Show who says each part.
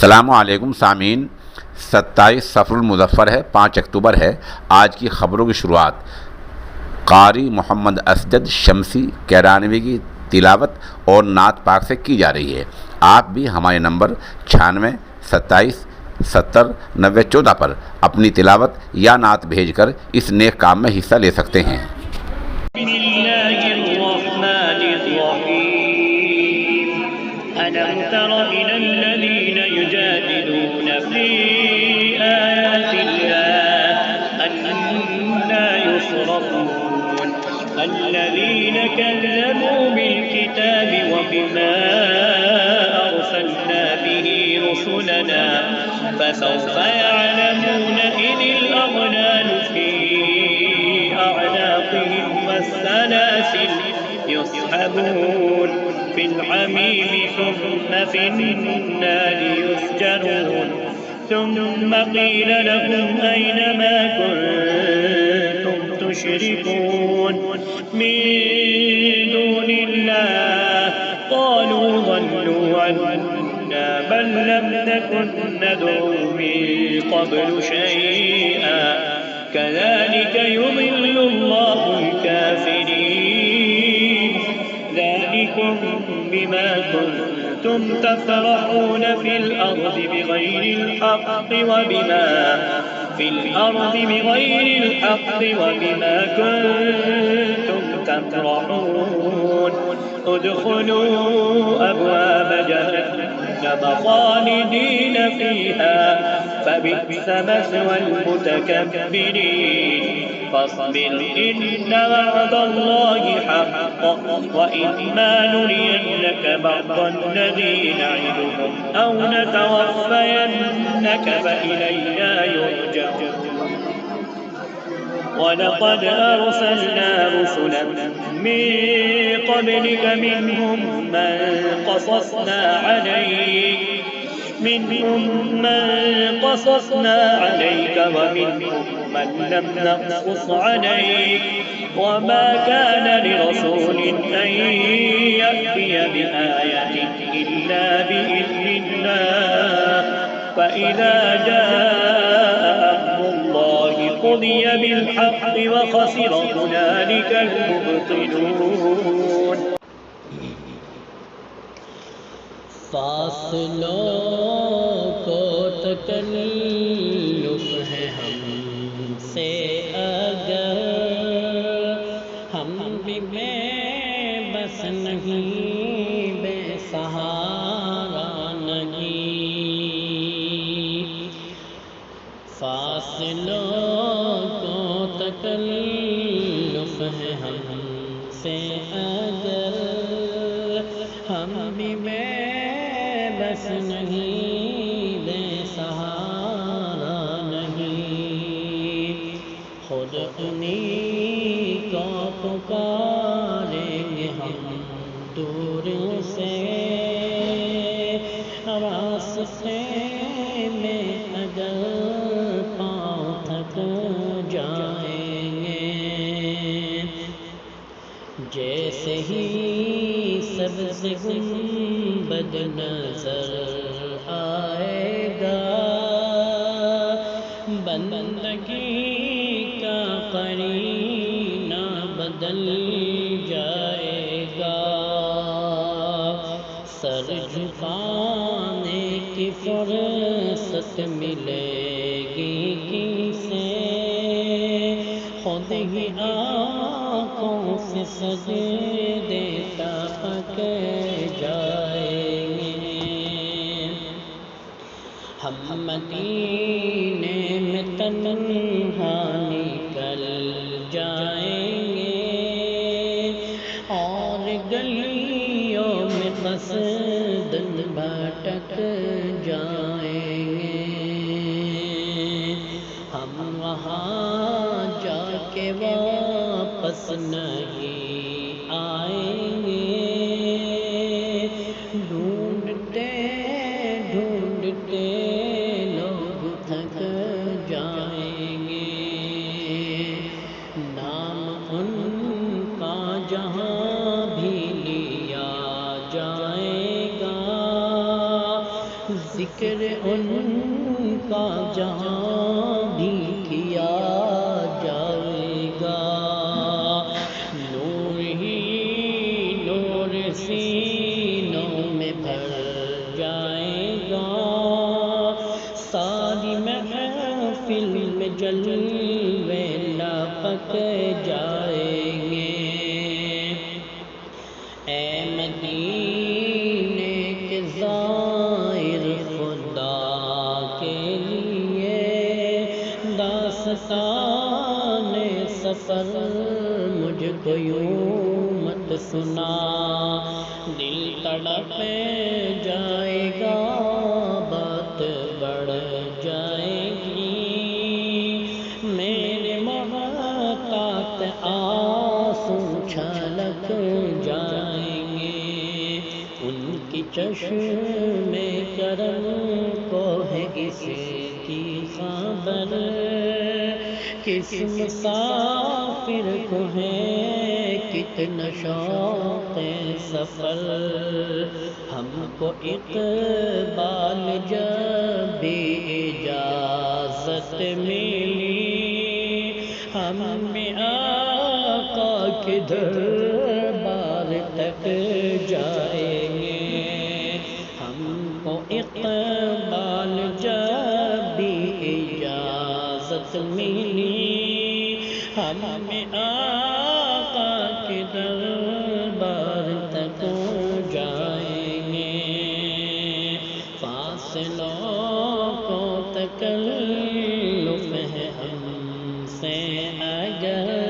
Speaker 1: السلام علیکم سامعین، 27 صفر المظفر ہے، 5 اکتوبر ہے۔ آج کی خبروں کی شروعات قاری محمد اسجد شمسی کیرانوی کی تلاوت اور نعت پاک سے کی جا رہی ہے۔ آپ بھی ہمارے نمبر 96 27 70 90 14 پر اپنی تلاوت یا نعت بھیج کر اس نیک کام میں حصہ لے سکتے ہیں۔
Speaker 2: بسم اللہ الرحمن الرحیم ألم تر إلى الذين يجادلون في آيات الله أنى يصرفون الذين كذبوا بالكتاب وبما أرسلنا به رسلنا فسوف يعلمون إذ الأغلال في أعناقهم والسلاسل يسحبون في الحميم ثم في النار يسجرون ثم قيل لهم أين ما كنتم تشركون من دون الله قالوا ضلوا عنا بل لم نكن ندعو من قبل شيئا كذلك يضل الله الكافرين ذلكم بما كنتم تفرحون في الأرض بغير الحق وبما كنتم تمرحون ادخلوا أبواب جهنم خالدين فيها فبئس مثوى المتكبرين فاصبر إن وعد الله حق وإما نرينك بعض الذي نعدهم أو نتوفينك فإلينا يرجعون ولقد أرسلنا رسلا من قبلك منهم من قصصنا عليك ومنهم من لم نقصص عليك وما كان لرسول أن يأتي بآية إلا بإذن الله فإذا جاء أمر الله قضي بالحق وخسر هنالك المبطلون
Speaker 3: فاصلوں کو تکلف ہے ہم سے اگر ہم بھی بے بس نہیں بے سہارا نہیں فاصلوں کو تکلف ہے ہم سے اگر ہم بھی بے بس نہیں بے سہارا نہیں خود انہیں کو پکاریں گے ہم دور سے راستے میں اگر پاؤں تھک جائیں گے جیسے ہی سبز گنبد نظر آئے گا بندگی کا قرینہ بدل جائے گا سر جھکانے کی فرصت ملے گی کسے خود ہی آنکھوں سے سجدے تک جائیں گے ہم مدینے میں تنہا نکل جائیں گے اور گلیوں میں قصدن بھٹک جائیں گے ہم وہاں جا کے واپس نہیں آئیں گے ڈھونڈتے ڈھونڈتے لوگ تھک جائیں گے نام ان کا جہاں بھی لیا جائے گا ذکر ان کا جہاں بھی کیا جائے گا، نور ہی نور سینوں میں بھر جائے گا، ساری محفل میں جلوے لپک جائیں گے۔ اے مدینے کے زائر خدا کے لیے داستان سفر مجھ کو یوں مت سنا، دل تڑپ جائے گا، بات بڑھ جائے گی، میرے محتاط آنسو چھلک جائیں گے، ان کی چشم کرم کو ہے اس کی خبر، کس مسافر کو ہے کتنا شوق سفر، ہم کو اقبال جب بھی اجازت ملی، ہمیں آقا کے دربار تک جائیں گے، ہم کو اقبال جب بھی اجازت ملی، ہمیں آقا کے دربار تک جائیں گے، فاصلوں کو تکلف ہے ہم سے اگر